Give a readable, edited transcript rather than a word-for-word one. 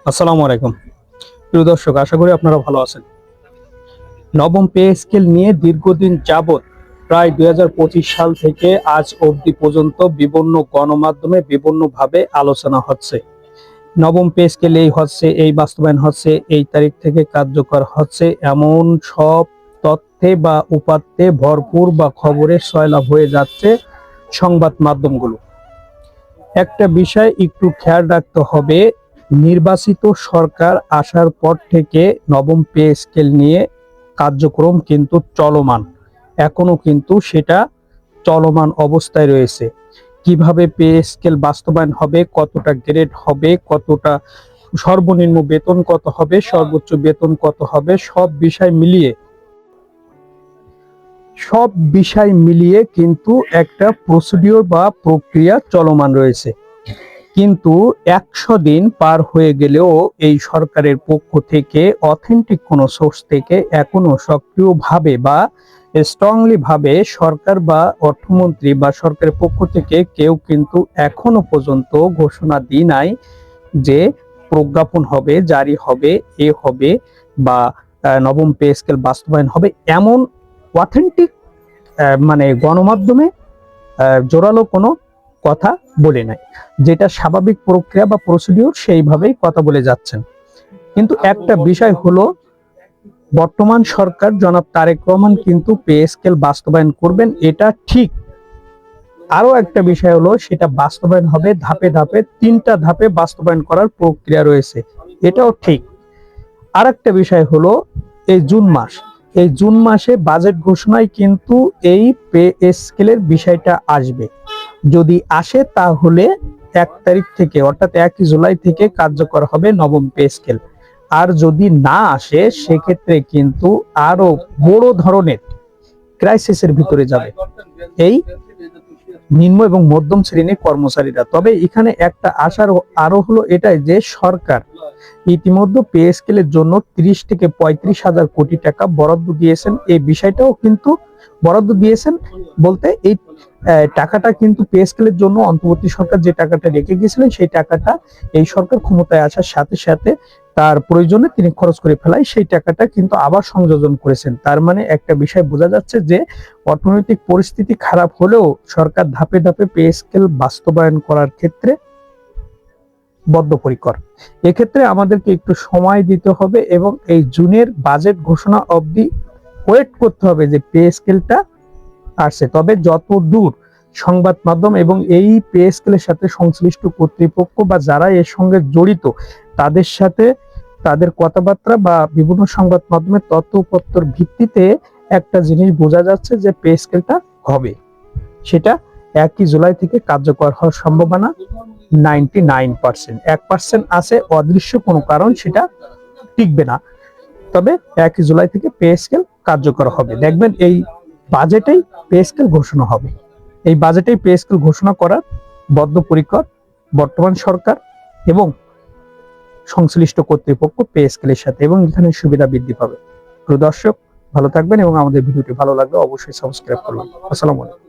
আসসালামু আলাইকুম প্রিয় দর্শক, আশা করি আপনারা ভালো আছেন। নবম পে স্কেল নিয়ে দীর্ঘদিন যাবৎ প্রায় 2025 সাল থেকে আজ অবধি পর্যন্ত বিভিন্ন গণমাধ্যমে বিভিন্নভাবে আলোচনা হচ্ছে। নবম পে স্কেল এই বাস্তবায়ন হচ্ছে, এই তারিখ থেকে কার্যকর হচ্ছে, এমন সব তথ্যে বা উপাত্তে ভরপুর বা খবরে সয়লাভ হয়ে যাচ্ছে সংবাদ মাধ্যমগুলো। একটা বিষয় একটু খেয়াল রাখতে হবে, নির্বাচিত সরকার আসার পর থেকে নবম পে স্কেল নিয়ে কার্যক্রম কিন্তু চলমান, এখনো কিন্তু সেটা চলমান অবস্থায় রয়েছে। কিভাবে পে স্কেল বাস্তবায়ন হবে, কতটা গ্রেড হবে, কতটা সর্বনিম্ন বেতন কত হবে, সর্বোচ্চ বেতন কত হবে, সব বিষয় মিলিয়ে কিন্তু একটা প্রসিডিওর বা প্রক্রিয়া চলমান রয়েছে। কিন্তু 100 দিন পার হয়ে গেলেও এই সরকারের পক্ষ থেকে অথেন্টিক কোনো সোর্স থেকে এখনো সক্রিয়ভাবে বা স্ট্রংলি ভাবে সরকার বা অর্থমন্ত্রী বা সরকারের পক্ষ থেকে কেউ কিন্তু এখনো পর্যন্ত ঘোষণা দিয়ে নাই যে প্রজ্ঞাপন হবে, জারি হবে, হবে বা নবম পে স্কেল বাস্তবায়ন হবে, এমন অথেন্টিক মানে গণমাধ্যমে জোরালো কোনো কথা বলে নাই। যেটা স্বাভাবিক প্রক্রিয়া বা প্রসিডিওর সেইভাবেই কথা বলে যাচ্ছেন। কিন্তু একটা বিষয় হলো, বর্তমান সরকার জনাব তারেক রহমান কিন্তু পে স্কেল বাস্তবায়ন করবেন, এটা ঠিক। আরো একটা বিষয় হলো, সেটা বাস্তবায়ন হবে ধাপে ধাপে, 3টা ধাপে বাস্তবায়ন করার প্রক্রিয়া রয়েছে, এটাও ঠিক। আর একটা বিষয় হলো, এই জুন মাসে বাজেট ঘোষণায় কিন্তু এই পে স্কেলের বিষয়টা আসবে। যদি আসে তাহলে 1 তারিখ থেকে অর্থাৎ 1 জুলাই থেকে কার্যকর হবে নবম পে স্কেল। আর যদি না আসে সেক্ষেত্রে কিন্তু আরো বড় ধরনের ক্রাইসিসের ভিতরে যাবে এই নিম্ন এবং মধ্যম শ্রেণীর কর্মচারীরা। তবে এখানে একটা আশার আরো হলো এটাই যে সরকার ইতিমধ্যে পে স্কেলের জন্য 30 থেকে 35 হাজার কোটি টাকা বরাদ্দ দিয়েছেন। এই বিষয়টাও কিন্তু বরাদ্দ দিয়েছেন বলতে এই টাকাটা কিন্তু পে স্কেলের জন্য অন্তর্বর্তী সরকার যে টাকাটা রেখে গিয়েছিলেন, সেই টাকাটা এই সরকার ক্ষমতায় আসার সাথে সাথে তার প্রয়োজনে তিনি খরচ করে ফেলায় সেই টাকাটা কিন্তু আবার সংযোজন করেছেন। তার মানে একটা বিষয় বোঝা যাচ্ছে যে অর্থনৈতিক পরিস্থিতি খারাপ হলেও সরকার ধাপে ধাপে পে স্কেল বাস্তবায়ন করার ক্ষেত্রে বদ্ধপরিকর। এক্ষেত্রে আমাদেরকে একটু সময় দিতে হবে এবং এই জুনের বাজেট ঘোষণা অবধি ওয়েট করতে হবে যে পে স্কেলটা আসছে। তবে যত দূর সংবাদ মাধ্যম এবং এই পে স্কেলের সাথে সংশ্লিষ্ট কর্তৃপক্ষ বা যারা এর সঙ্গে জড়িত তাদের সাথে তাদের কথাবার্তা বা বিভিন্ন সংবাদ মাধ্যমের তথ্যপত্রের ভিত্তিতে একটা জিনিস বোঝা যাচ্ছে যে পে স্কেলটা হবে, সেটা 1 জুলাই থেকে কার্যকর হওয়ার সম্ভাবনা 99%। 1% আছে অদৃশ্য কোনো কারণ, সেটা টিকবে না। তবে 1 জুলাই থেকে পে স্কেল কার্যকর হবে। দেখবেন এই বাজেটেই পে স্কেল ঘোষণা হবে। এই বাজেটেই পে স্কেল ঘোষণা করার বদ্ধপরিকর বর্তমান সরকার এবং সংশ্লিষ্ট কর্তৃপক্ষ পে স্কেলের সাথে, এবং এখানে সুবিধা বৃদ্ধি পাবে। প্রিয় দর্শক, ভালো থাকবেন এবং আমাদের ভিডিওটি ভালো লাগলে অবশ্যই সাবস্ক্রাইব করবেন। আসসালামু আলাইকুম।